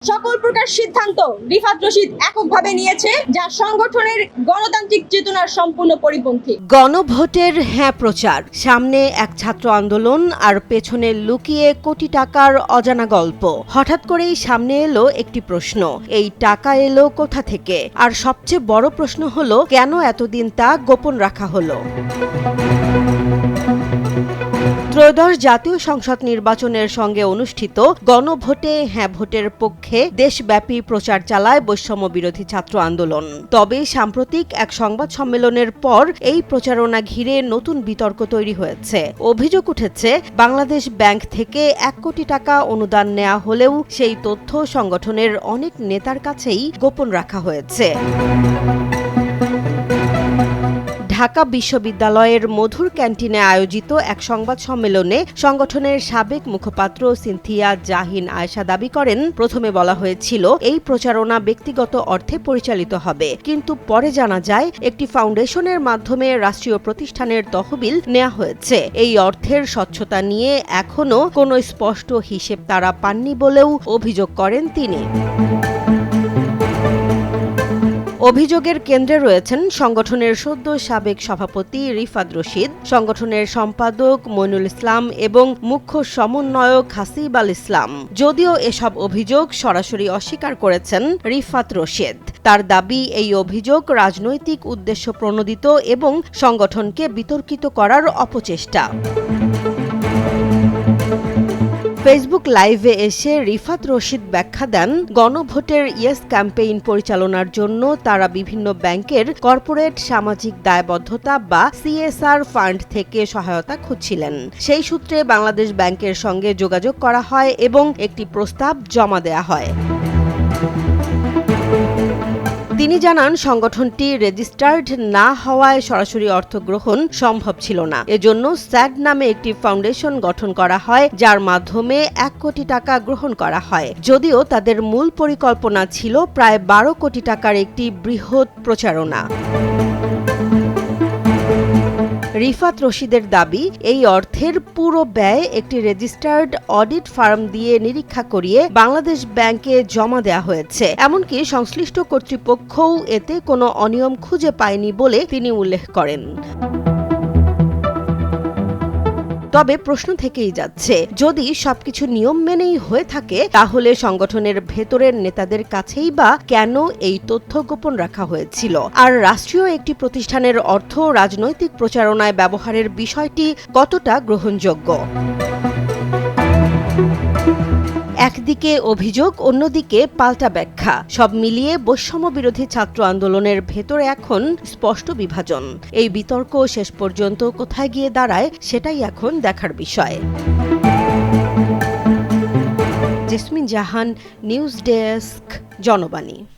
সকল প্রকার সিদ্ধান্ত রিফাত রশিদ এককভাবে নিয়েছে, যা সংগঠনের গণতান্ত্রিক চেতনার সম্পূর্ণ পরিপন্থী। গণভোটের হ্যাঁ প্রচার, সামনে এক ছাত্র আন্দোলন আর পেছনে লুকিয়ে কোটি টাকার অজানা গল্প। হঠাৎ করেই সামনে এলো একটি প্রশ্ন, এই টাকা এলো কোথা থেকে? আর সবচেয়ে বড় প্রশ্ন হলো, কেন এতদিন তা গোপন রাখা হলো? ত্রয়োদশ জাতীয় সংসদ নির্বাচনের সঙ্গে অনুষ্ঠিত গণভোটে হ্যাঁ ভোটের পক্ষে দেশব্যাপী প্রচার চালায় বৈষম্য বিরোধী ছাত্র আন্দোলন। তবে সাম্প্রতিক এক সংবাদ সম্মেলনের পর এই প্রচারণা ঘিরে নতুন বিতর্ক তৈরি হয়েছে। অভিযোগ উঠেছে, বাংলাদেশ ব্যাংক থেকে 1 কোটি টাকা অনুদান নেওয়া হলেও সেই তথ্য সংগঠনের অনেক নেতার কাছেই গোপন রাখা হয়েছে। ঢাকা বিশ্ববিদ্যালয়ের মধুর ক্যান্টিনে আয়োজিত এক সংবাদ সম্মেলনে সংগঠনের সাবেক মুখপাত্র সিনথিয়া জাহিন আয়েশা দাবি করেন, প্রথমে বলা হয়েছিল এই প্রচারণা ব্যক্তিগত অর্থে পরিচালিত হবে, কিন্তু পরে জানা যায় একটি ফাউন্ডেশনের মাধ্যমে রাষ্ট্রীয় প্রতিষ্ঠানের তহবিল নেওয়া হয়েছে। এই অর্থের স্বচ্ছতা নিয়ে এখনও কোনো স্পষ্ট হিসেব তারা পাননি বলেও অভিযোগ করেন তিনি। অভিযোগের কেন্দ্রে রয়েছেন সংগঠনের সদ্য সাবেক সভাপতি রিফাত রশিদ, সংগঠনের সম্পাদক মইনুল ইসলাম এবং মুখ্য সমন্বয়ক হাসিব আল ইসলাম। যদিও এসব অভিযোগ সরাসরি অস্বীকার করেছেন রিফাত রশিদ। তার দাবি, এই অভিযোগ রাজনৈতিক উদ্দেশ্য প্রণোদিত এবং সংগঠনকে বিতর্কিত করার অপচেষ্টা। ফেসবুক লাইভে এসে রিফাত রশিদ ব্যাখ্যা দেন, গণভোটের ইয়েস ক্যাম্পেইন পরিচালনার জন্য তারা বিভিন্ন ব্যাংকের কর্পোরেট সামাজিক দায়বদ্ধতা বা CSR ফান্ড থেকে সহায়তা খুঁজছিলেন। সেই সূত্রে বাংলাদেশ ব্যাংকের সঙ্গে যোগাযোগ করা হয় এবং একটি প্রস্তাব জমা দেয়া হয়। তিনি জানান, সংগঠনটি রেজিস্টার্ড না হওয়ায় সরাসরি অর্থ গ্রহণ সম্ভব ছিল না। এজন্য স্যাড নামে একটি ফাউন্ডেশন গঠন করা হয়, যার মাধ্যমে 1 কোটি টাকা গ্রহণ করা হয়। যদিও তাদের মূল পরিকল্পনা ছিল প্রায় 12 কোটি টাকার একটি বৃহৎ প্রচারণা। রিফাত রশিদের দাবি, এই অর্থের পুরো ব্যয় একটি রেজিস্টার্ড অডিট ফার্ম দিয়ে নিরীক্ষা করিয়ে বাংলাদেশ ব্যাংকে জমা দেওয়া হয়েছে। এমনকি সংশ্লিষ্ট কর্তৃপক্ষও এতে কোনো অনিয়ম খুঁজে পায়নি বলে তিনি উল্লেখ করেন। তবে প্রশ্ন থেকেই যাচ্ছে, যদি সবকিছু নিয়ম মেনেই হয়ে থাকে, তাহলে সংগঠনের ভেতরের নেতাদের কাছেই বা কেন এই তথ্য গোপন রাখা হয়েছিল? আর রাষ্ট্রীয় একটি প্রতিষ্ঠানের অর্থ রাজনৈতিক প্রচারণায় ব্যবহারের বিষয়টি কতটা গ্রহণযোগ্য? একদিকে অভিযোগ, অন্যদিকে পাল্টা ব্যাখ্যা। সব মিলিয়ে বৈষম্য বিরোধী ছাত্র আন্দোলনের ভেতরে এখন স্পষ্ট বিভাজন। এই বিতর্ক শেষ পর্যন্ত কোথায় গিয়ে দাঁড়ায়, সেটাই এখন দেখার বিষয়। জেসমিন জাহান, নিউজ ডেস্ক, জনবাণী।